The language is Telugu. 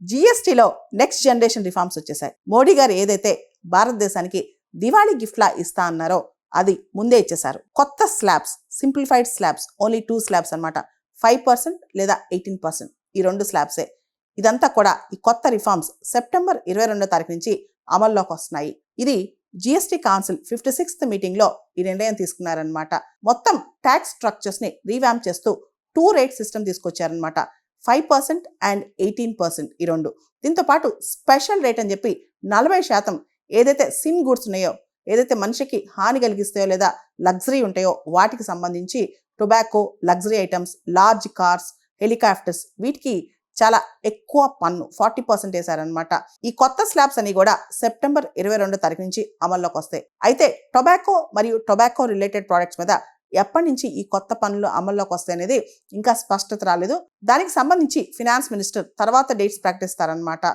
జిఎస్టీలో నెక్స్ట్ జనరేషన్ రిఫార్మ్స్ వచ్చేసాయి. మోడీ గారు ఏదైతే భారతదేశానికి దివాళీ గిఫ్ట్లా ఇస్తా అన్నారో అది ముందే ఇచ్చేశారు. కొత్త slabs, simplified slabs, only 2 slabs అనమాట. 5% లేదా 18%, ఈ 2 స్లాబ్సే. ఇదంతా కూడా ఈ కొత్త రిఫార్మ్స్ సెప్టెంబర్ 22వ తారీఖు నుంచి అమల్లోకి వస్తున్నాయి. ఇది జిఎస్టీ కౌన్సిల్ 56th మీటింగ్లో ఈ నిర్ణయం తీసుకున్నారనమాట. మొత్తం ట్యాక్స్ స్ట్రక్చర్స్ని రీవ్యాంప్ చేస్తూ 2 రేట్ సిస్టమ్ తీసుకొచ్చారనమాట. 5% అండ్ 18%, ఈ 2. దీంతో పాటు స్పెషల్ రేట్ అని చెప్పి 40% ఏదైతే సిన్ గుడ్స్ ఉన్నాయో, ఏదైతే మనిషికి హాని కలిగిస్తాయో లేదా లగ్జరీ ఉంటాయో వాటికి సంబంధించి tobacco, luxury items, large cars, helicopters, వీటికి చాలా ఎక్కువ పన్ను 40% వేశారనమాట. ఈ కొత్త స్లాబ్స్ అని కూడా సెప్టెంబర్ 22వ తారీఖు నుంచి అమల్లోకి వస్తాయి. అయితే టొబాకో మరియు టొబాకో రిలేటెడ్ ప్రోడక్ట్స్ మీద ఎప్పటి నుంచి ఈ కొత్త పన్నులు అమల్లోకి వస్తాయి అనేది ఇంకా స్పష్టత రాలేదు. దానికి సంబంధించి ఫినాన్స్ మినిస్టర్ తర్వాత డేట్స్ ప్రకటిస్తారనమాట.